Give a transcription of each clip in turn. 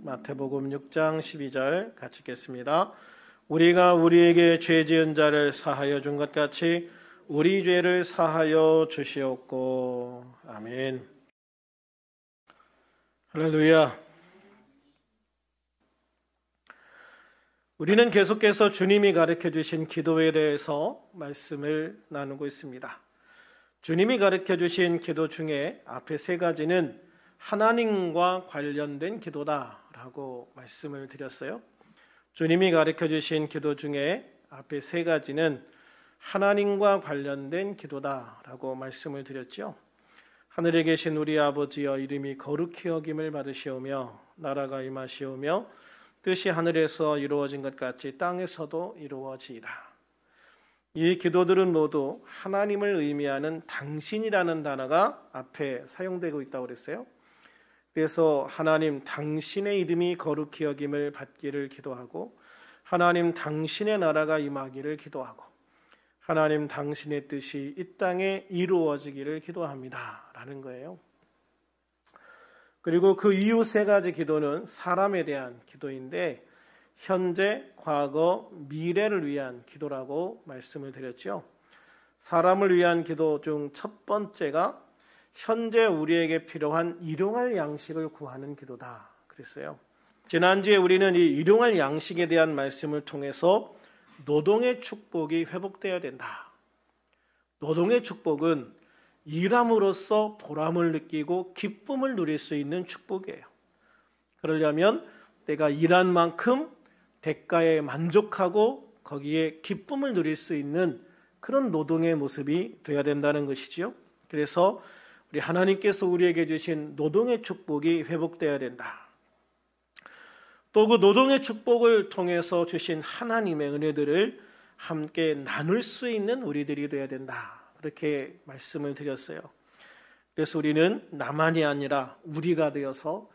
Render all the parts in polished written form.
마태복음 6장 12절 같이 읽겠습니다. 우리가 우리에게 죄 지은 자를 사하여 준 것 같이 우리 죄를 사하여 주시옵고. 아멘. 할렐루야. 우리는 계속해서 주님이 가르쳐 주신 기도에 대해서 말씀을 나누고 있습니다. 주님이 가르쳐 주신 기도 중에 앞에 세 가지는 하나님과 관련된 기도다라고 말씀을 드렸어요. 주님이 가르쳐 주신 기도 중에 앞에 세 가지는 하나님과 관련된 기도다라고 말씀을 드렸죠. 하늘에 계신 우리 아버지여, 이름이 거룩히 여김을 받으시오며 나라가 임하시오며 뜻이 하늘에서 이루어진 것 같이 땅에서도 이루어지이다. 이 기도들은 모두 하나님을 의미하는 당신이라는 단어가 앞에 사용되고 있다고 그랬어요. 그래서 하나님 당신의 이름이 거룩히 여김을 받기를 기도하고, 하나님 당신의 나라가 임하기를 기도하고, 하나님 당신의 뜻이 이 땅에 이루어지기를 기도합니다 라는 거예요. 그리고 그 이후 세 가지 기도는 사람에 대한 기도인데 현재, 과거, 미래를 위한 기도라고 말씀을 드렸죠. 사람을 위한 기도 중 첫 번째가 현재 우리에게 필요한 일용할 양식을 구하는 기도다 그랬어요. 지난주에 우리는 이 일용할 양식에 대한 말씀을 통해서 노동의 축복이 회복되어야 된다. 노동의 축복은 일함으로써 보람을 느끼고 기쁨을 누릴 수 있는 축복이에요. 그러려면 내가 일한 만큼 대가에 만족하고 거기에 기쁨을 누릴 수 있는 그런 노동의 모습이 되어야 된다는 것이지요. 그래서 우리 하나님께서 우리에게 주신 노동의 축복이 회복되어야 된다. 또 그 노동의 축복을 통해서 주신 하나님의 은혜들을 함께 나눌 수 있는 우리들이 되어야 된다. 그렇게 말씀을 드렸어요. 그래서 우리는 나만이 아니라 우리가 되어서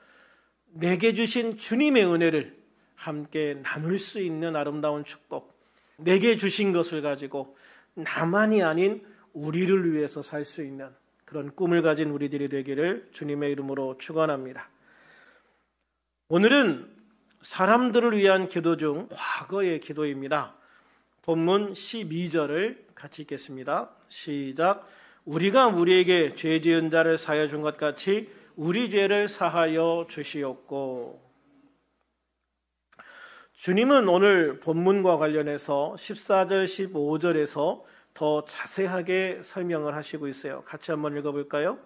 내게 주신 주님의 은혜를 함께 나눌 수 있는 아름다운 축복, 내게 주신 것을 가지고 나만이 아닌 우리를 위해서 살 수 있는 그런 꿈을 가진 우리들이 되기를 주님의 이름으로 축원합니다. 오늘은 사람들을 위한 기도 중 과거의 기도입니다. 본문 12절을 같이 읽겠습니다. 시작. 우리가 우리에게 죄 지은 자를 사하여 준 것 같이 우리 죄를 사하여 주시옵고. 주님은 오늘 본문과 관련해서 14절, 15절에서 더 자세하게 설명을 하시고 있어요. 같이 한번 읽어볼까요?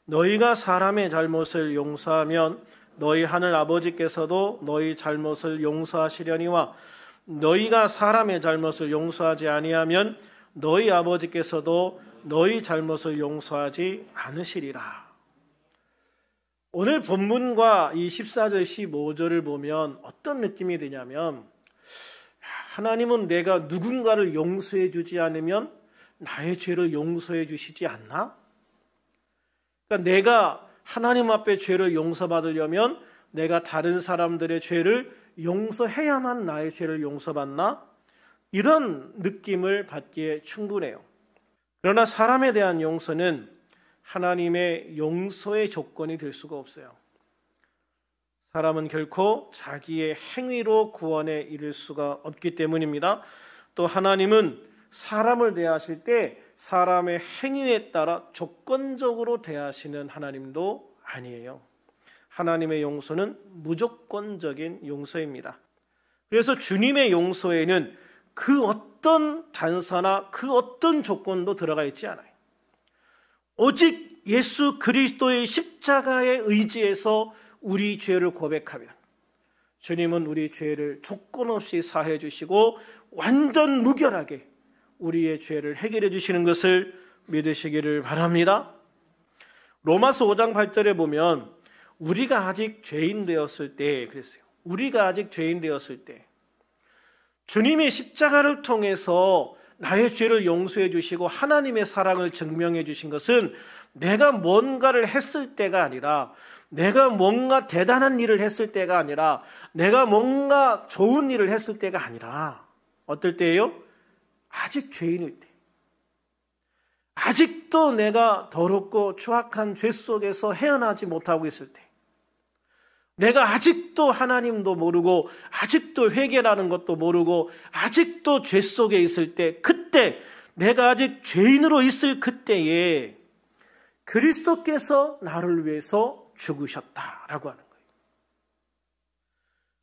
너희가 사람의 잘못을 용서하면 너희 하늘 아버지께서도 너희 잘못을 용서하시려니와 너희가 사람의 잘못을 용서하지 아니하면 너희 아버지께서도 너희 잘못을 용서하지 않으시리라. 오늘 본문과 이 14절, 15절을 보면 어떤 느낌이 드냐면, 하나님은 내가 누군가를 용서해 주지 않으면 나의 죄를 용서해 주시지 않나? 그러니까 내가 하나님 앞에 죄를 용서받으려면 내가 다른 사람들의 죄를 용서해야만 나의 죄를 용서받나? 이런 느낌을 받기에 충분해요. 그러나 사람에 대한 용서는 하나님의 용서의 조건이 될 수가 없어요. 사람은 결코 자기의 행위로 구원에 이를 수가 없기 때문입니다. 또 하나님은 사람을 대하실 때 사람의 행위에 따라 조건적으로 대하시는 하나님도 아니에요. 하나님의 용서는 무조건적인 용서입니다. 그래서 주님의 용서에는 그 어떤 단서나 그 어떤 조건도 들어가 있지 않아요. 오직 예수 그리스도의 십자가에 의지해서 우리 죄를 고백하면 주님은 우리 죄를 조건 없이 사해 주시고 완전 무결하게 우리의 죄를 해결해 주시는 것을 믿으시기를 바랍니다. 로마서 5장 8절에 보면 우리가 아직 죄인 되었을 때 그랬어요. 우리가 아직 죄인 되었을 때 주님의 십자가를 통해서 나의 죄를 용서해 주시고 하나님의 사랑을 증명해 주신 것은 내가 뭔가를 했을 때가 아니라, 내가 뭔가 대단한 일을 했을 때가 아니라, 내가 뭔가 좋은 일을 했을 때가 아니라 어떨 때예요? 아직 죄인일 때, 아직도 내가 더럽고 추악한 죄 속에서 헤어나지 못하고 있을 때, 내가 아직도 하나님도 모르고 아직도 회개라는 것도 모르고 아직도 죄 속에 있을 때, 그때 내가 아직 죄인으로 있을 그때에 그리스도께서 나를 위해서 죽으셨다라고 하는 거예요.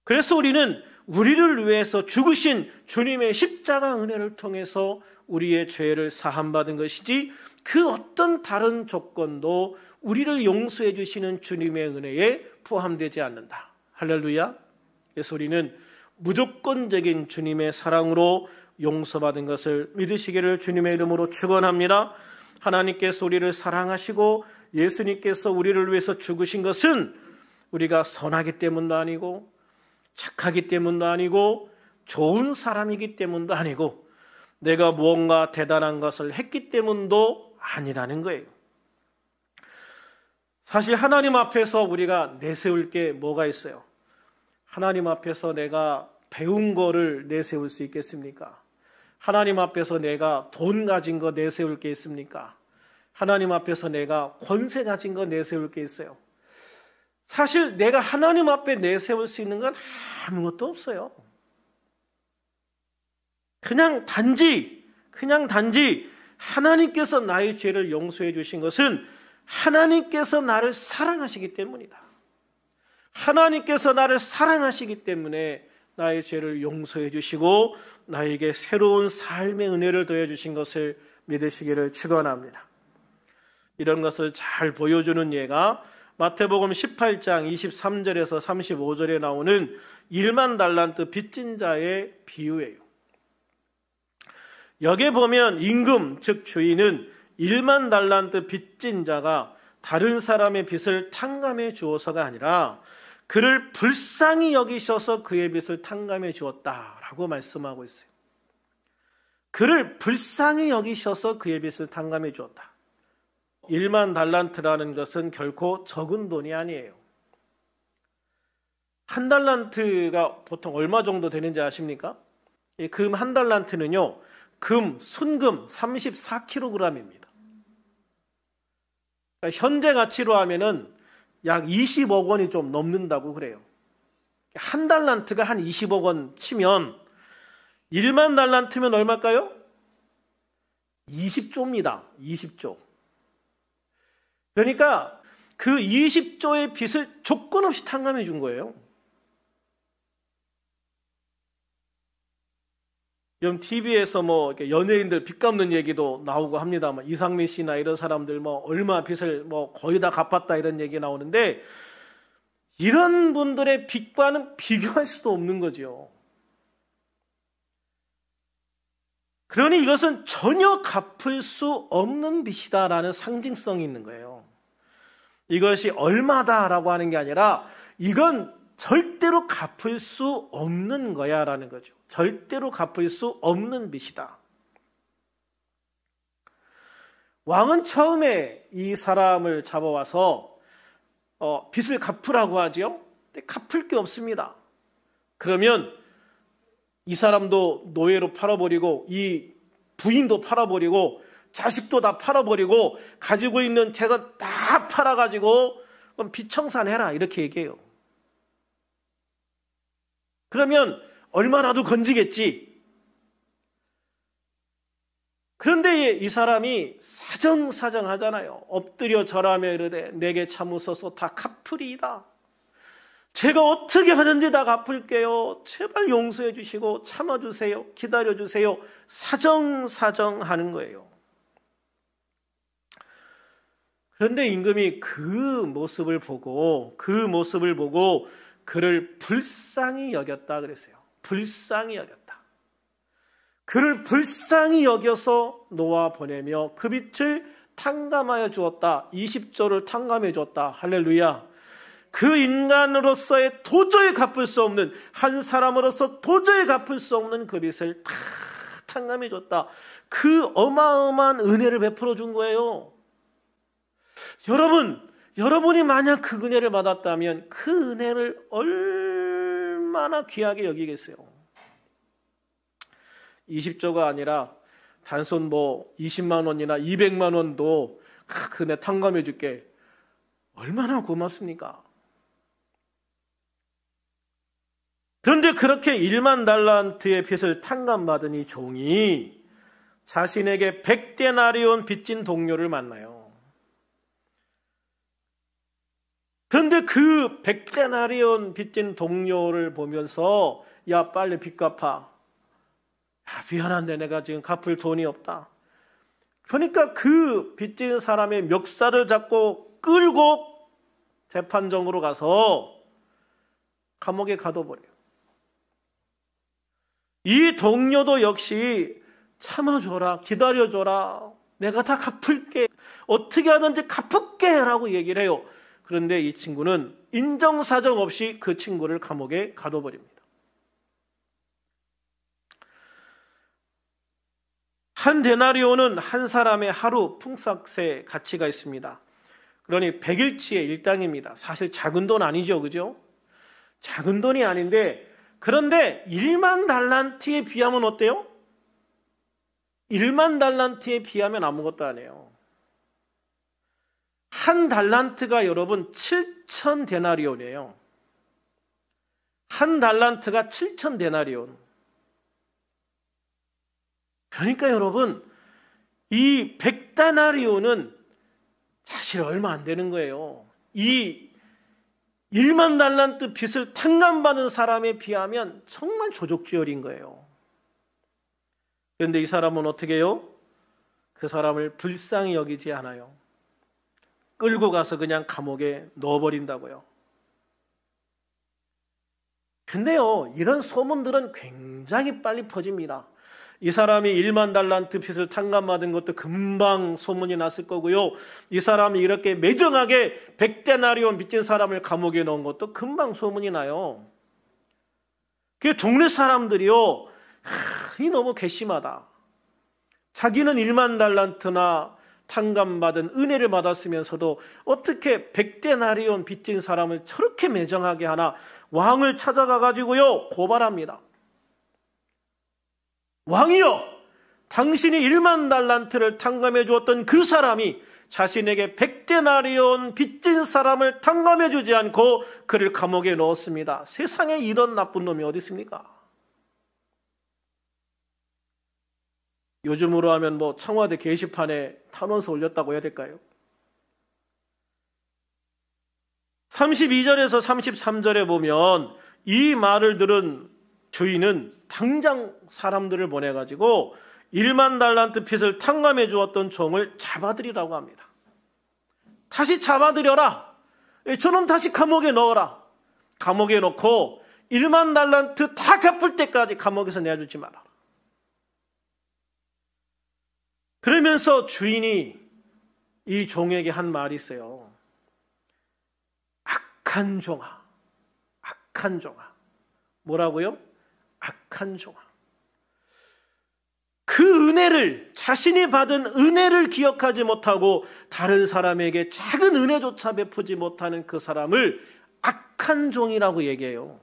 그래서 우리는 우리를 위해서 죽으신 주님의 십자가 은혜를 통해서 우리의 죄를 사함받은 것이지, 그 어떤 다른 조건도 우리를 용서해 주시는 주님의 은혜에 포함되지 않는다. 할렐루야. 그래서 우리는 무조건적인 주님의 사랑으로 용서받은 것을 믿으시기를 주님의 이름으로 축원합니다. 하나님께서 우리를 사랑하시고 예수님께서 우리를 위해서 죽으신 것은 우리가 선하기 때문도 아니고 착하기 때문도 아니고 좋은 사람이기 때문도 아니고 내가 무언가 대단한 것을 했기 때문도 아니라는 거예요. 사실 하나님 앞에서 우리가 내세울 게 뭐가 있어요? 하나님 앞에서 내가 배운 거를 내세울 수 있겠습니까? 하나님 앞에서 내가 돈 가진 거 내세울 게 있습니까? 하나님 앞에서 내가 권세 가진 거 내세울 게 있어요? 사실 내가 하나님 앞에 내세울 수 있는 건 아무것도 없어요. 그냥 단지 하나님께서 나의 죄를 용서해 주신 것은 하나님께서 나를 사랑하시기 때문이다. 하나님께서 나를 사랑하시기 때문에 나의 죄를 용서해 주시고 나에게 새로운 삶의 은혜를 더해 주신 것을 믿으시기를 축원합니다. 이런 것을 잘 보여주는 예가 마태복음 18장 23절에서 35절에 나오는 1만 달란트 빚진 자의 비유예요. 여기에 보면 임금, 즉 주인은 1만 달란트 빚진 자가 다른 사람의 빚을 탕감해 주어서가 아니라 그를 불쌍히 여기셔서 그의 빚을 탕감해 주었다라고 말씀하고 있어요. 그를 불쌍히 여기셔서 그의 빚을 탕감해 주었다. 1만 달란트라는 것은 결코 적은 돈이 아니에요. 한 달란트가 보통 얼마 정도 되는지 아십니까? 금 한 달란트는요, 순금 34kg입니다. 그러니까 현재 가치로 하면은 약 20억 원이 좀 넘는다고 그래요. 한 달란트가 한 20억 원 치면 1만 달란트면 얼마일까요? 20조입니다. 20조. 그러니까 그 20조의 빚을 조건 없이 탕감해 준 거예요. 요즘 TV에서 연예인들 빚 갚는 얘기도 나오고 합니다. 이상민 씨나 이런 사람들 얼마 빚을 거의 다 갚았다 이런 얘기 나오는데, 이런 분들의 빚과는 비교할 수도 없는 거죠. 그러니 이것은 전혀 갚을 수 없는 빚이다라는 상징성이 있는 거예요. 이것이 얼마다라고 하는 게 아니라 이건 절대로 갚을 수 없는 거야라는 거죠. 절대로 갚을 수 없는 빚이다. 왕은 처음에 이 사람을 잡아와서 빚을 갚으라고 하지요. 근데 갚을 게 없습니다. 그러면 이 사람도 노예로 팔아버리고 이 부인도 팔아버리고 자식도 다 팔아버리고 가지고 있는 재산 다 팔아가지고 그럼 빚 청산해라 이렇게 얘기해요. 그러면 얼마나도 건지겠지. 그런데 이 사람이 사정하잖아요. 엎드려 절하며 이르되 내게 참으소서 다 갚으리이다. 제가 어떻게 하는지 다 갚을게요. 제발 용서해 주시고 참아주세요. 기다려주세요. 사정하는 거예요. 그런데 임금이 그 모습을 보고 그를 불쌍히 여겼다 그랬어요. 불쌍히 여겼다. 그를 불쌍히 여겨서 놓아 보내며 그 빚을 탕감하여 주었다. 20조를 탕감해 주었다. 할렐루야. 그 인간으로서의 도저히 갚을 수 없는, 한 사람으로서 도저히 갚을 수 없는 그 빚을 다 탕감해 줬다. 그 어마어마한 은혜를 베풀어 준 거예요. 여러분이 만약 그 은혜를 받았다면 그 은혜를 얼마나 귀하게 여기겠어요. 20조가 아니라 단순 20만 원이나 200만 원도 그 은혜 탕감해 줄게. 얼마나 고맙습니까? 그런데 그렇게 1만 달란트의 빚을 탕감받은 이 종이 자신에게 100데나리온 빚진 동료를 만나요. 그런데 그 100데나리온 빚진 동료를 보면서 야, 빨리 빚 갚아. 야, 미안한데 내가 지금 갚을 돈이 없다. 그러니까 그 빚진 사람의 멱살을 잡고 끌고 재판정으로 가서 감옥에 가둬버려요. 이 동료도 역시 참아줘라, 기다려줘라, 내가 다 갚을게, 어떻게 하든지 갚을게 라고 얘기를 해요. 그런데 이 친구는 인정사정 없이 그 친구를 감옥에 가둬버립니다. 한 데나리온은 한 사람의 하루 풍삭의 가치가 있습니다. 그러니 100일치의 일당입니다. 사실 작은 돈 아니죠, 그죠? 작은 돈이 아닌데, 그런데 1만 달란트에 비하면 어때요? 1만 달란트에 비하면 아무것도 아니에요. 한 달란트가 여러분 7천 데나리온이에요. 한 달란트가 7천 데나리온. 그러니까 여러분, 이 100데나리온은 사실 얼마 안 되는 거예요. 이 1만 달란트 빚을 탕감받은 사람에 비하면 정말 조족지혈인 거예요. 그런데 이 사람은 어떻게 해요? 그 사람을 불쌍히 여기지 않아요. 끌고 가서 그냥 감옥에 넣어버린다고요. 근데요, 이런 소문들은 굉장히 빨리 퍼집니다. 이 사람이 1만 달란트 빚을 탕감받은 것도 금방 소문이 났을 거고요. 이 사람이 이렇게 매정하게 100데나리온 빚진 사람을 감옥에 넣은 것도 금방 소문이 나요. 그 동네 사람들이요, 이 너무 괘씸하다. 자기는 1만 달란트나 탕감받은 은혜를 받았으면서도 어떻게 100데나리온 빚진 사람을 저렇게 매정하게 하나. 왕을 찾아가 가지고요 고발합니다. 왕이여, 당신이 1만 달란트를 탕감해 주었던 그 사람이 자신에게 100데나리온 빚진 사람을 탕감해 주지 않고 그를 감옥에 넣었습니다. 세상에 이런 나쁜 놈이 어디 있습니까? 요즘으로 하면 뭐 청와대 게시판에 탄원서 올렸다고 해야 될까요? 32절에서 33절에 보면 이 말을 들은 주인은 당장 사람들을 보내가지고 1만 달란트 빚을 탕감해 주었던 종을 잡아들이라고 합니다. 다시 잡아들여라. 저놈 다시 감옥에 넣어라. 감옥에 넣고 1만 달란트 다 갚을 때까지 감옥에서 내주지 마라. 그러면서 주인이 이 종에게 한 말이 있어요. 악한 종아, 악한 종아. 뭐라고요? 악한 종아. 그 은혜를, 자신이 받은 은혜를 기억하지 못하고 다른 사람에게 작은 은혜조차 베푸지 못하는 그 사람을 악한 종이라고 얘기해요.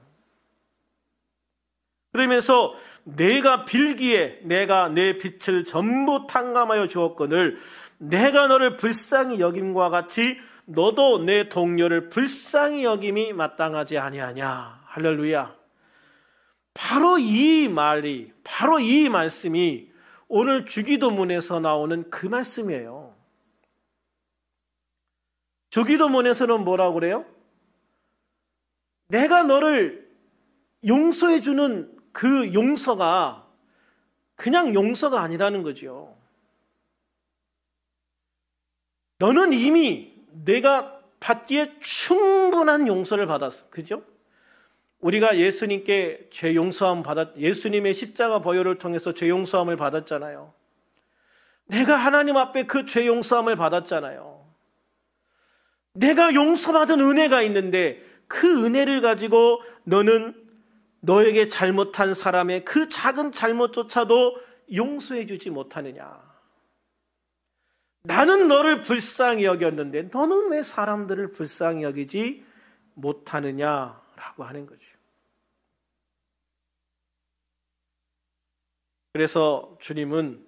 그러면서 내가 빌기에 내가 내 빚을 전부 탕감하여 주었거늘 내가 너를 불쌍히 여김과 같이 너도 내 동료를 불쌍히 여김이 마땅하지 아니하냐. 할렐루야. 바로 이 말이, 바로 이 말씀이 오늘 주기도문에서 나오는 그 말씀이에요. 주기도문에서는 뭐라고 그래요? 내가 너를 용서해 주는 그 용서가 그냥 용서가 아니라는 거죠. 너는 이미 내가 받기에 충분한 용서를 받았어. 그죠? 우리가 예수님께 죄 용서함 예수님의 십자가 보혈을 통해서 죄 용서함을 받았잖아요. 내가 하나님 앞에 그 죄 용서함을 받았잖아요. 내가 용서받은 은혜가 있는데 그 은혜를 가지고 너는 너에게 잘못한 사람의 그 작은 잘못조차도 용서해 주지 못하느냐. 나는 너를 불쌍히 여겼는데 너는 왜 사람들을 불쌍히 여기지 못하느냐라고 하는 거죠. 그래서 주님은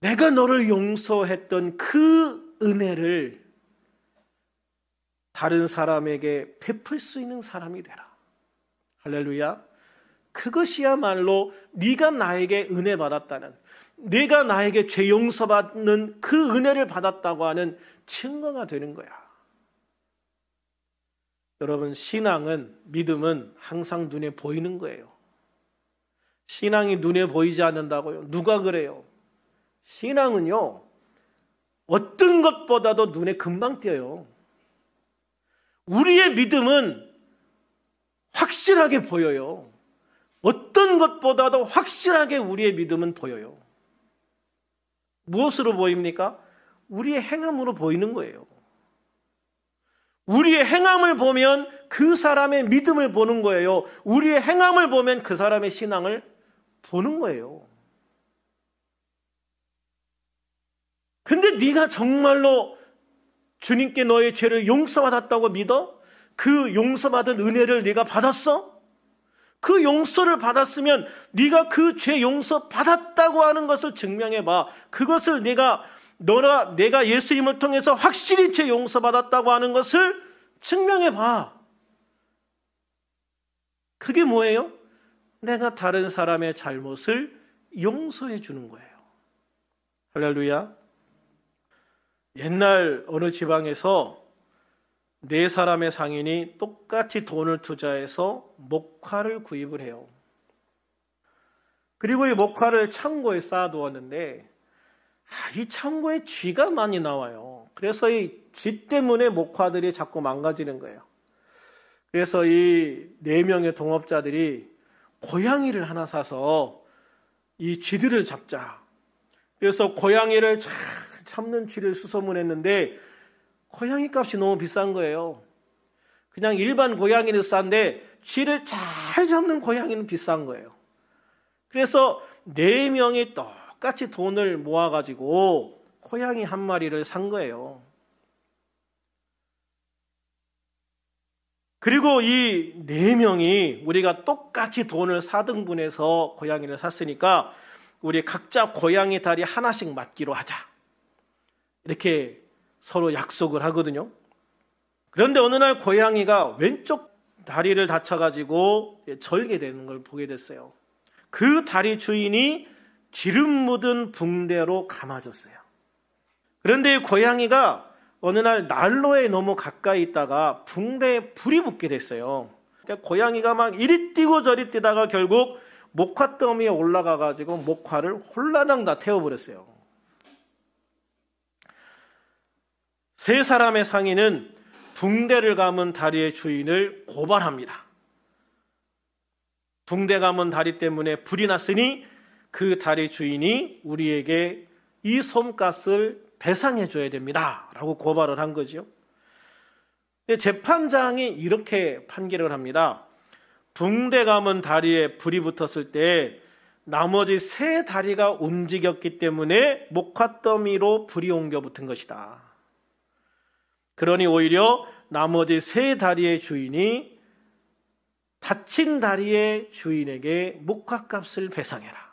내가 너를 용서했던 그 은혜를 다른 사람에게 베풀 수 있는 사람이 되라. 할렐루야. 그것이야말로 네가 나에게 은혜 받았다는, 내가 나에게 죄 용서받는 그 은혜를 받았다고 하는 증거가 되는 거야. 여러분, 신앙은, 믿음은 항상 눈에 보이는 거예요. 신앙이 눈에 보이지 않는다고요? 누가 그래요? 신앙은요, 어떤 것보다도 눈에 금방 띄어요. 우리의 믿음은 확실하게 보여요. 어떤 것보다도 확실하게 우리의 믿음은 보여요. 무엇으로 보입니까? 우리의 행함으로 보이는 거예요. 우리의 행함을 보면 그 사람의 믿음을 보는 거예요. 우리의 행함을 보면 그 사람의 신앙을 보는 거예요. 근데 네가 정말로 주님께 너의 죄를 용서받았다고 믿어? 그 용서받은 은혜를 네가 받았어? 그 용서를 받았으면 네가 그 죄 용서 받았다고 하는 것을 증명해 봐. 그것을 내가 예수님을 통해서 확실히 죄 용서 받았다고 하는 것을 증명해 봐. 그게 뭐예요? 내가 다른 사람의 잘못을 용서해 주는 거예요. 할렐루야. 옛날 어느 지방에서 네 사람의 상인이 똑같이 돈을 투자해서 목화를 구입을 해요. 그리고 이 목화를 창고에 쌓아두었는데 이 창고에 쥐가 많이 나와요. 그래서 이 쥐 때문에 목화들이 자꾸 망가지는 거예요. 그래서 이 네 명의 동업자들이 고양이를 하나 사서 이 쥐들을 잡자. 그래서 고양이를 잡는 쥐를 수소문했는데 고양이 값이 너무 비싼 거예요. 그냥 일반 고양이는 싼데 쥐를 잘 잡는 고양이는 비싼 거예요. 그래서 네 명이 똑같이 돈을 모아가지고 고양이 한 마리를 산 거예요. 그리고 이 네 명이 우리가 똑같이 돈을 4등분해서 고양이를 샀으니까 우리 각자 고양이 다리 하나씩 맞기로 하자. 이렇게 서로 약속을 하거든요. 그런데 어느 날 고양이가 왼쪽 다리를 다쳐가지고 절개되는 걸 보게 됐어요. 그 다리 주인이 기름 묻은 붕대로 감아줬어요. 그런데 고양이가 어느 날 난로에 너무 가까이 있다가 붕대에 불이 붙게 됐어요. 그러니까 고양이가 막 이리 뛰고 저리 뛰다가 결국 목화더미에 올라가가지고 목화를 홀라당 다 태워버렸어요. 세 사람의 상인은 붕대를 감은 다리의 주인을 고발합니다. 붕대 감은 다리 때문에 불이 났으니 그 다리 주인이 우리에게 이 솜값을 배상해 줘야 됩니다 라고 고발을 한 거죠. 재판장이 이렇게 판결을 합니다. 붕대 감은 다리에 불이 붙었을 때 나머지 세 다리가 움직였기 때문에 목화더미로 불이 옮겨 붙은 것이다. 그러니 오히려 나머지 세 다리의 주인이 다친 다리의 주인에게 목화값을 배상해라.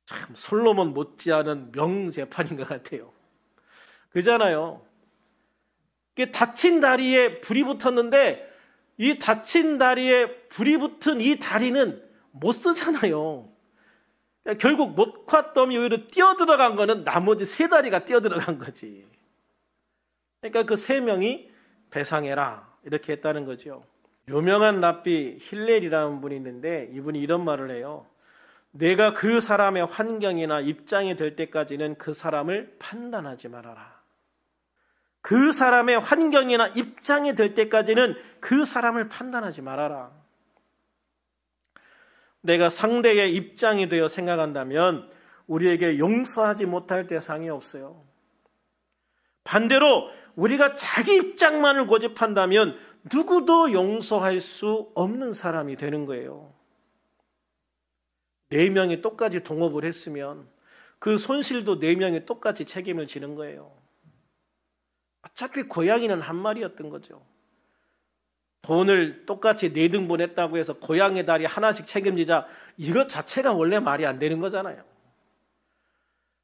참 솔로몬 못지않은 명재판인 것 같아요. 그잖아요. 다친 다리에 불이 붙었는데 이 다친 다리에 불이 붙은 이 다리는 못 쓰잖아요. 결국 목화더미 위로 뛰어들어간 거는 나머지 세 다리가 뛰어들어간 거지. 그러니까 그 세 명이 배상해라 이렇게 했다는 거죠. 유명한 랍비 힐렐이라는 분이 있는데 이분이 이런 말을 해요. 내가 그 사람의 환경이나 입장이 될 때까지는 그 사람을 판단하지 말아라. 그 사람의 환경이나 입장이 될 때까지는 그 사람을 판단하지 말아라. 내가 상대의 입장이 되어 생각한다면 우리에게 용서하지 못할 대상이 없어요. 반대로 우리가 자기 입장만을 고집한다면 누구도 용서할 수 없는 사람이 되는 거예요. 네 명이 똑같이 동업을 했으면 그 손실도 네 명이 똑같이 책임을 지는 거예요. 어차피 고양이는 한 마리였던 거죠. 돈을 똑같이 4등분 했다고 해서 고양이 다리 하나씩 책임지자 이것 자체가 원래 말이 안 되는 거잖아요.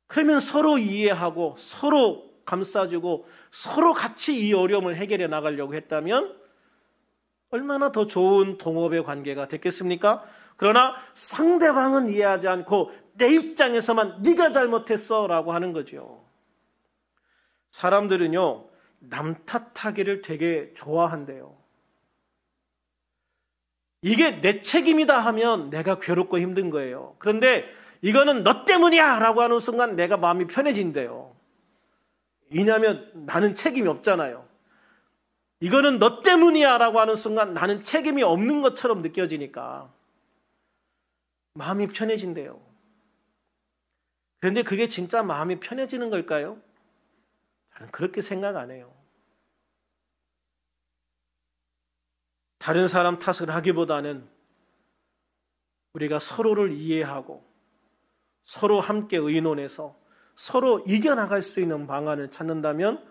그러면 서로 이해하고 서로 감싸주고 서로 같이 이 어려움을 해결해 나가려고 했다면 얼마나 더 좋은 동업의 관계가 됐겠습니까? 그러나 상대방은 이해하지 않고 내 입장에서만 네가 잘못했어 라고 하는 거죠. 사람들은요, 남 탓하기를 되게 좋아한대요. 이게 내 책임이다 하면 내가 괴롭고 힘든 거예요. 그런데 이거는 너 때문이야 라고 하는 순간 내가 마음이 편해진대요. 왜냐하면 나는 책임이 없잖아요. 이거는 너 때문이야 라고 하는 순간 나는 책임이 없는 것처럼 느껴지니까 마음이 편해진대요. 그런데 그게 진짜 마음이 편해지는 걸까요? 저는 그렇게 생각 안 해요. 다른 사람 탓을 하기보다는 우리가 서로를 이해하고 서로 함께 의논해서 서로 이겨나갈 수 있는 방안을 찾는다면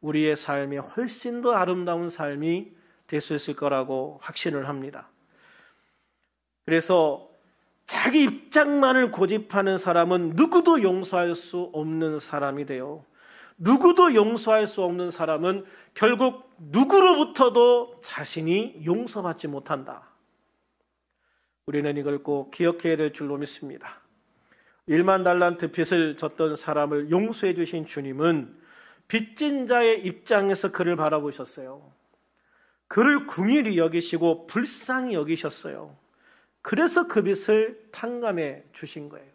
우리의 삶이 훨씬 더 아름다운 삶이 될 수 있을 거라고 확신을 합니다. 그래서 자기 입장만을 고집하는 사람은 누구도 용서할 수 없는 사람이 돼요. 누구도 용서할 수 없는 사람은 결국 누구로부터도 자신이 용서받지 못한다. 우리는 이걸 꼭 기억해야 될 줄로 믿습니다. 1만 달란트 빚을 졌던 사람을 용서해 주신 주님은 빚진 자의 입장에서 그를 바라보셨어요. 그를 긍휼히 여기시고 불쌍히 여기셨어요. 그래서 그 빚을 탕감해 주신 거예요.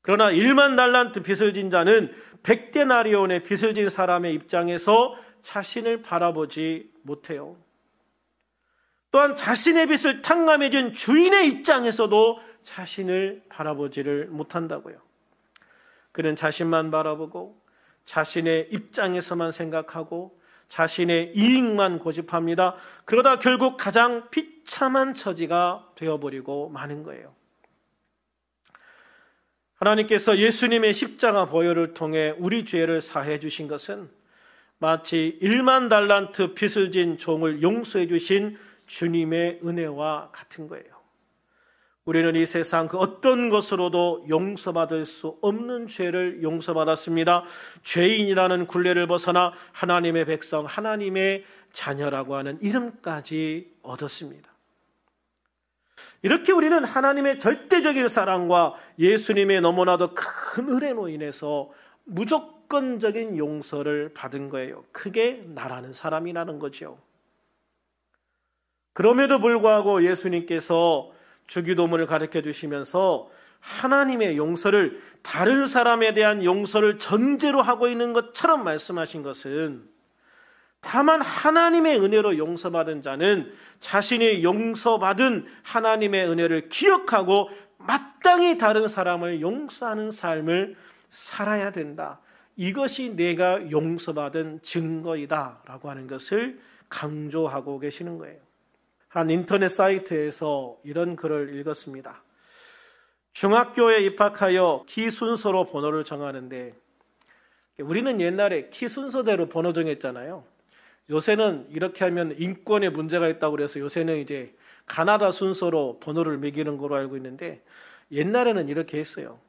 그러나 1만 달란트 빚을 진 자는 100데나리온의 빚을 진 사람의 입장에서 자신을 바라보지 못해요. 또한 자신의 빚을 탕감해 준 주인의 입장에서도 자신을 바라보지를 못한다고요. 그는 자신만 바라보고 자신의 입장에서만 생각하고 자신의 이익만 고집합니다. 그러다 결국 가장 비참한 처지가 되어버리고 마는 거예요. 하나님께서 예수님의 십자가 보혈을 통해 우리 죄를 사해 주신 것은 마치 1만 달란트 빚을 진 종을 용서해 주신 주님의 은혜와 같은 거예요. 우리는 이 세상 그 어떤 것으로도 용서받을 수 없는 죄를 용서받았습니다. 죄인이라는 굴레를 벗어나 하나님의 백성, 하나님의 자녀라고 하는 이름까지 얻었습니다. 이렇게 우리는 하나님의 절대적인 사랑과 예수님의 너무나도 큰 은혜로 인해서 무조건적인 용서를 받은 거예요. 그게 나라는 사람이라는 거죠. 그럼에도 불구하고 예수님께서 주기도문을 가르쳐 주시면서 하나님의 용서를 다른 사람에 대한 용서를 전제로 하고 있는 것처럼 말씀하신 것은 다만 하나님의 은혜로 용서받은 자는 자신이 용서받은 하나님의 은혜를 기억하고 마땅히 다른 사람을 용서하는 삶을 살아야 된다. 이것이 내가 용서받은 증거이다 라고 하는 것을 강조하고 계시는 거예요. 한 인터넷 사이트에서 이런 글을 읽었습니다. 중학교에 입학하여 키 순서로 번호를 정하는데 우리는 옛날에 키 순서대로 번호 정했잖아요. 요새는 이렇게 하면 인권에 문제가 있다고 그래서 요새는 이제 가나다 순서로 번호를 매기는 걸로 알고 있는데 옛날에는 이렇게 했어요.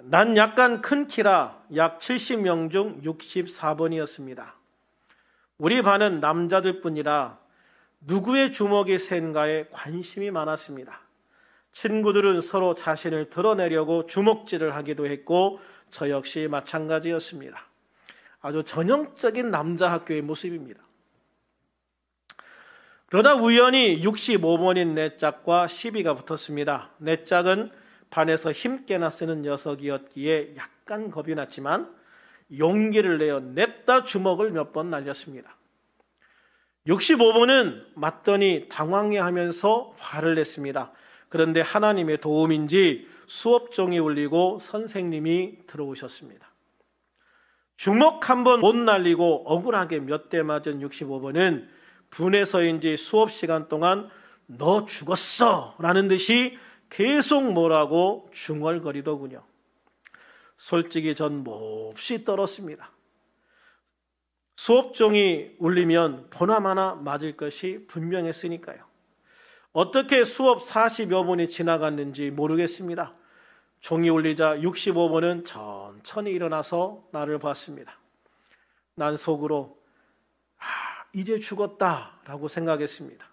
난 약간 큰 키라 약 70명 중 64번이었습니다. 우리 반은 남자들 뿐이라 누구의 주먹이 센가에 관심이 많았습니다. 친구들은 서로 자신을 드러내려고 주먹질을 하기도 했고 저 역시 마찬가지였습니다. 아주 전형적인 남자 학교의 모습입니다. 그러다 우연히 65번인 내 짝과 시비가 붙었습니다. 내 짝은 반에서 힘께나 쓰는 녀석이었기에 약간 겁이 났지만 용기를 내어 냅다 주먹을 몇 번 날렸습니다. 65번은 맞더니 당황해하면서 화를 냈습니다. 그런데 하나님의 도움인지 수업종이 울리고 선생님이 들어오셨습니다. 주먹 한 번 못 날리고 억울하게 몇 대 맞은 65번은 분해서인지 수업 시간 동안 너 죽었어 라는 듯이 계속 뭐라고 중얼거리더군요. 솔직히 전 몹시 떨었습니다. 수업종이 울리면 보나마나 맞을 것이 분명했으니까요. 어떻게 수업 40여 분이 지나갔는지 모르겠습니다. 종이 울리자 65번은 천천히 일어나서 나를 봤습니다. 난 속으로 이제 죽었다라고 생각했습니다.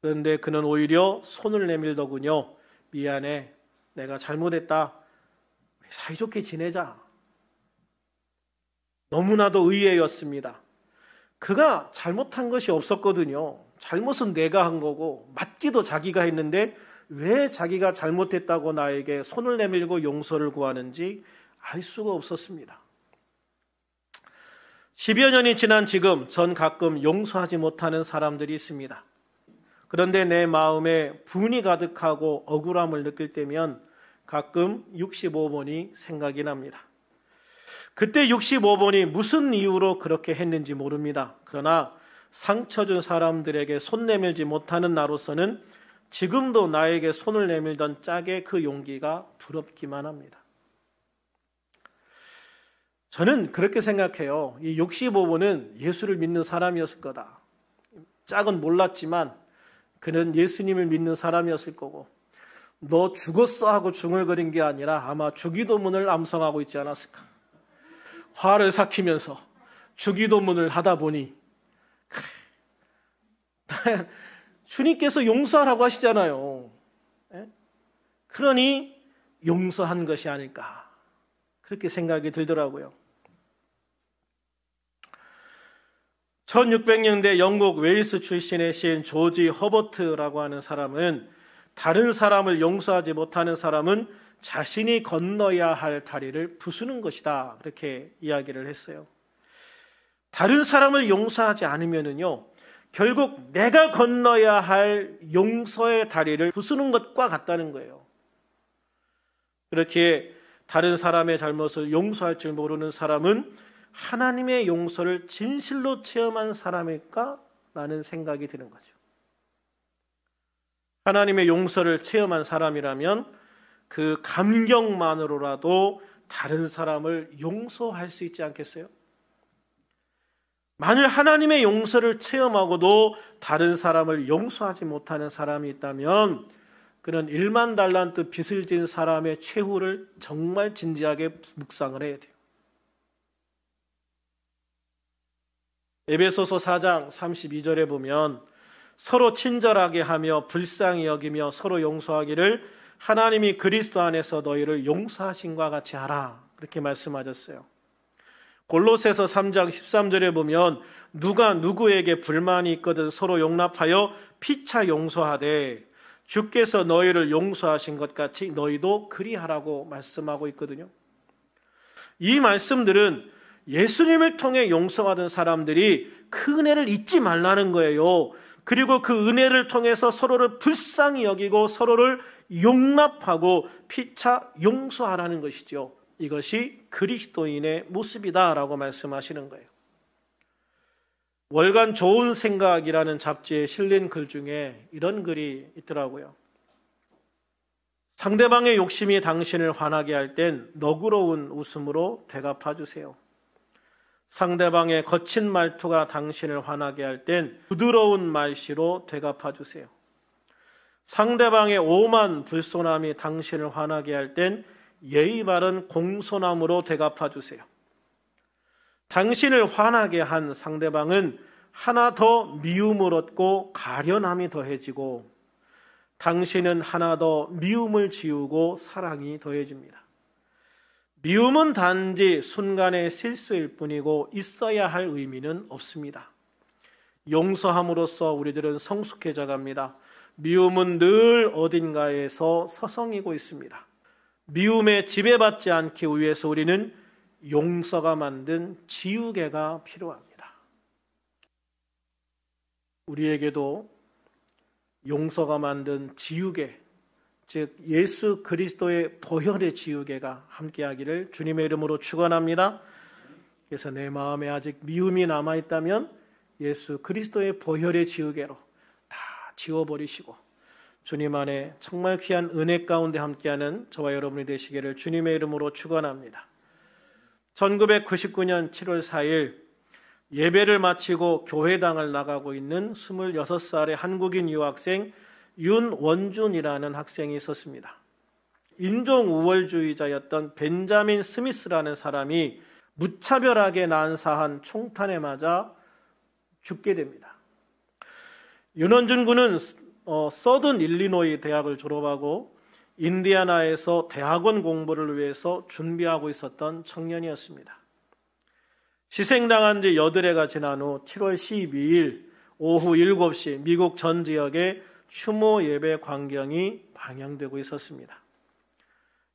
그런데 그는 오히려 손을 내밀더군요. 미안해, 내가 잘못했다. 사이좋게 지내자. 너무나도 의외였습니다. 그가 잘못한 것이 없었거든요. 잘못은 내가 한 거고 맞기도 자기가 했는데 왜 자기가 잘못했다고 나에게 손을 내밀고 용서를 구하는지 알 수가 없었습니다. 10여 년이 지난 지금 전 가끔 용서하지 못하는 사람들이 있습니다. 그런데 내 마음에 분이 가득하고 억울함을 느낄 때면 가끔 65번이 생각이 납니다. 그때 65번이 무슨 이유로 그렇게 했는지 모릅니다. 그러나 상처 준 사람들에게 손 내밀지 못하는 나로서는 지금도 나에게 손을 내밀던 짝의 그 용기가 부럽기만 합니다. 저는 그렇게 생각해요. 이 65번은 예수를 믿는 사람이었을 거다. 짝은 몰랐지만 그는 예수님을 믿는 사람이었을 거고, 너 죽었어 하고 중얼거린 게 아니라 아마 주기도문을 암송하고 있지 않았을까. 화를 삭히면서 주기도문을 하다 보니, 그래, 주님께서 용서하라고 하시잖아요. 그러니 용서한 것이 아닐까, 그렇게 생각이 들더라고요. 1600년대 영국 웨일스 출신의 시인 조지 허버트라고 하는 사람은 다른 사람을 용서하지 못하는 사람은 자신이 건너야 할 다리를 부수는 것이다, 그렇게 이야기를 했어요. 다른 사람을 용서하지 않으면은요, 결국 내가 건너야 할 용서의 다리를 부수는 것과 같다는 거예요. 그렇게 다른 사람의 잘못을 용서할 줄 모르는 사람은 하나님의 용서를 진실로 체험한 사람일까? 라는 생각이 드는 거죠. 하나님의 용서를 체험한 사람이라면 그 감격만으로라도 다른 사람을 용서할 수 있지 않겠어요? 만일 하나님의 용서를 체험하고도 다른 사람을 용서하지 못하는 사람이 있다면 그는 1만 달란트 빚을 진 사람의 최후를 정말 진지하게 묵상을 해야 돼요. 에베소서 4장 32절에 보면 서로 친절하게 하며 불쌍히 여기며 서로 용서하기를 하나님이 그리스도 안에서 너희를 용서하신과 같이 하라, 그렇게 말씀하셨어요. 골로새서 3장 13절에 보면 누가 누구에게 불만이 있거든 서로 용납하여 피차 용서하되 주께서 너희를 용서하신 것 같이 너희도 그리하라고 말씀하고 있거든요. 이 말씀들은 예수님을 통해 용서받은 사람들이 그 은혜를 잊지 말라는 거예요. 그리고 그 은혜를 통해서 서로를 불쌍히 여기고 서로를 용납하고 피차 용서하라는 것이죠. 이것이 그리스도인의 모습이다라고 말씀하시는 거예요. 월간 좋은 생각이라는 잡지에 실린 글 중에 이런 글이 있더라고요. 상대방의 욕심이 당신을 화나게 할 땐 너그러운 웃음으로 되갚아 주세요. 상대방의 거친 말투가 당신을 화나게 할 땐 부드러운 말씨로 되갚아 주세요. 상대방의 오만 불손함이 당신을 화나게 할 땐 예의 바른 공손함으로 되갚아 주세요. 당신을 화나게 한 상대방은 하나 더 미움을 얻고 가련함이 더해지고 당신은 하나 더 미움을 지우고 사랑이 더해집니다. 미움은 단지 순간의 실수일 뿐이고 있어야 할 의미는 없습니다. 용서함으로써 우리들은 성숙해져 갑니다. 미움은 늘 어딘가에서 서성이고 있습니다. 미움에 지배받지 않기 위해서 우리는 용서가 만든 지우개가 필요합니다. 우리에게도 용서가 만든 지우개, 즉 예수 그리스도의 보혈의 지우개가 함께하기를 주님의 이름으로 축원합니다. 그래서 내 마음에 아직 미움이 남아있다면 예수 그리스도의 보혈의 지우개로 다 지워버리시고 주님 안에 정말 귀한 은혜 가운데 함께하는 저와 여러분이 되시기를 주님의 이름으로 축원합니다. 1999년 7월 4일 예배를 마치고 교회당을 나가고 있는 26살의 한국인 유학생 윤원준이라는 학생이 있었습니다. 인종 우월주의자였던 벤자민 스미스라는 사람이 무차별하게 난사한 총탄에 맞아 죽게 됩니다. 윤원준 군은 서든 일리노이 대학을 졸업하고 인디애나에서 대학원 공부를 위해서 준비하고 있었던 청년이었습니다. 희생당한 지 8해가 지난 후 7월 12일 오후 7시 미국 전 지역에 추모 예배 광경이 방영되고 있었습니다.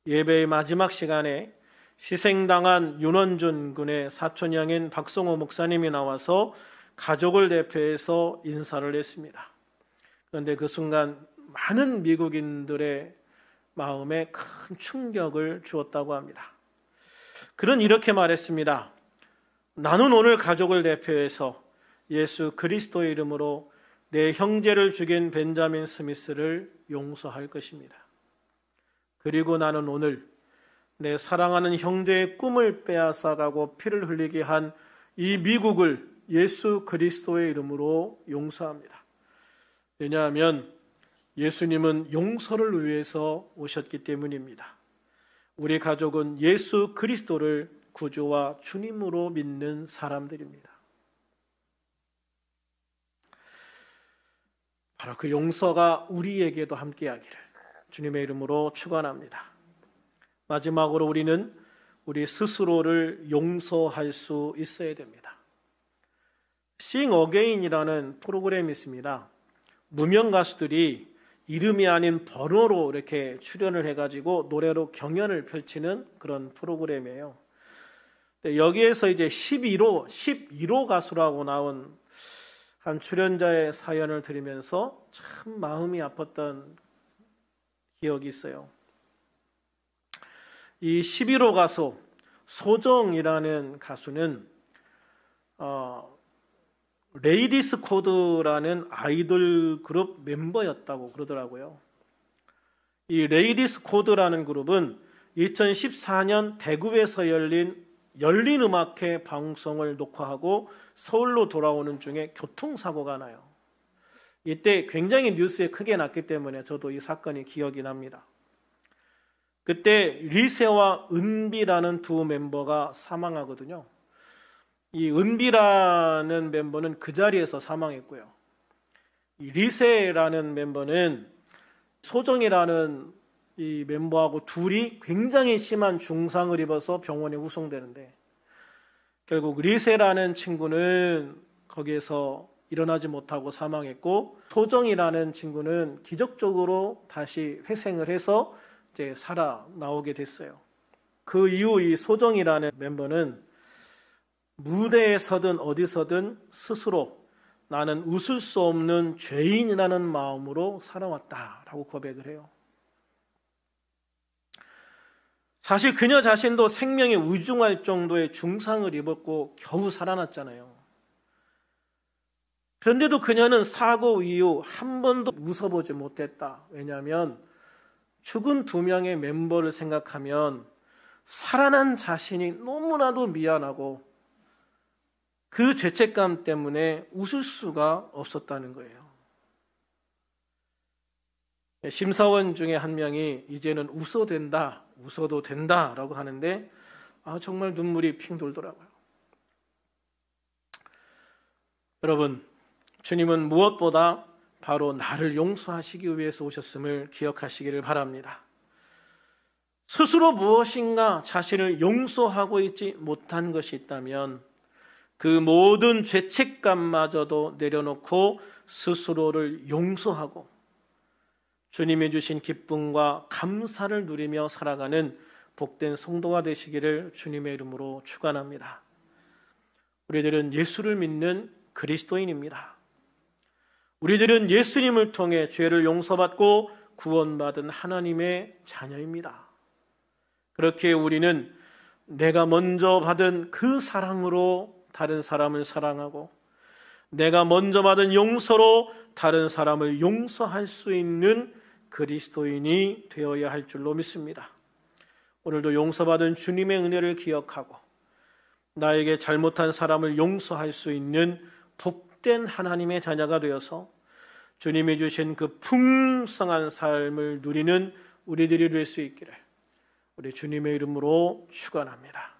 예배의 마지막 시간에 희생당한 윤원준 군의 사촌형인 박성호 목사님이 나와서 가족을 대표해서 인사를 했습니다. 그런데 그 순간 많은 미국인들의 마음에 큰 충격을 주었다고 합니다. 그는 이렇게 말했습니다. 나는 오늘 가족을 대표해서 예수 그리스도의 이름으로 내 형제를 죽인 벤자민 스미스를 용서할 것입니다. 그리고 나는 오늘 내 사랑하는 형제의 꿈을 빼앗아가고 피를 흘리게 한 이 미국을 예수 그리스도의 이름으로 용서합니다. 왜냐하면 예수님은 용서를 위해서 오셨기 때문입니다. 우리 가족은 예수 그리스도를 구주와 주님으로 믿는 사람들입니다. 바로 그 용서가 우리에게도 함께하기를 주님의 이름으로 축원합니다. 마지막으로 우리는 우리 스스로를 용서할 수 있어야 됩니다. Sing Again이라는 프로그램이 있습니다. 무명 가수들이 이름이 아닌 번호로 이렇게 출연을 해가지고 노래로 경연을 펼치는 그런 프로그램이에요. 여기에서 이제 11호 가수라고 나온 한 출연자의 사연을 들으면서 참 마음이 아팠던 기억이 있어요. 이 11호 가수 소정이라는 가수는 레이디스 코드라는 아이돌 그룹 멤버였다고 그러더라고요. 이 레이디스 코드라는 그룹은 2014년 대구에서 열린 음악회 방송을 녹화하고 서울로 돌아오는 중에 교통사고가 나요. 이때 굉장히 뉴스에 크게 났기 때문에 저도 이 사건이 기억이 납니다. 그때 리세와 은비라는 두 멤버가 사망하거든요. 이 은비라는 멤버는 그 자리에서 사망했고요. 이 리세라는 멤버는 소정이라는 이 멤버하고 둘이 굉장히 심한 중상을 입어서 병원에 후송되는데 결국 리세라는 친구는 거기에서 일어나지 못하고 사망했고 소정이라는 친구는 기적적으로 다시 회생을 해서 이제 살아 나오게 됐어요. 그 이후 이 소정이라는 멤버는 무대에 서든 어디서든 스스로 나는 웃을 수 없는 죄인이라는 마음으로 살아왔다라고 고백을 해요. 사실 그녀 자신도 생명이 위중할 정도의 중상을 입었고 겨우 살아났잖아요. 그런데도 그녀는 사고 이후 한 번도 웃어보지 못했다. 왜냐하면 죽은 2명의 멤버를 생각하면 살아난 자신이 너무나도 미안하고 그 죄책감 때문에 웃을 수가 없었다는 거예요. 심사원 중에 한 명이 이제는 웃어도 된다라고 하는데 정말 눈물이 핑 돌더라고요. 여러분, 주님은 무엇보다 바로 나를 용서하시기 위해서 오셨음을 기억하시기를 바랍니다. 스스로 무엇인가 자신을 용서하고 있지 못한 것이 있다면 그 모든 죄책감마저도 내려놓고 스스로를 용서하고 주님이 주신 기쁨과 감사를 누리며 살아가는 복된 성도가 되시기를 주님의 이름으로 축원합니다. 우리들은 예수를 믿는 그리스도인입니다. 우리들은 예수님을 통해 죄를 용서받고 구원받은 하나님의 자녀입니다. 그렇게 우리는 내가 먼저 받은 그 사랑으로 다른 사람을 사랑하고 내가 먼저 받은 용서로 다른 사람을 용서할 수 있는 그리스도인이 되어야 할 줄로 믿습니다. 오늘도 용서받은 주님의 은혜를 기억하고 나에게 잘못한 사람을 용서할 수 있는 복된 하나님의 자녀가 되어서 주님이 주신 그 풍성한 삶을 누리는 우리들이 될 수 있기를 우리 주님의 이름으로 축원합니다.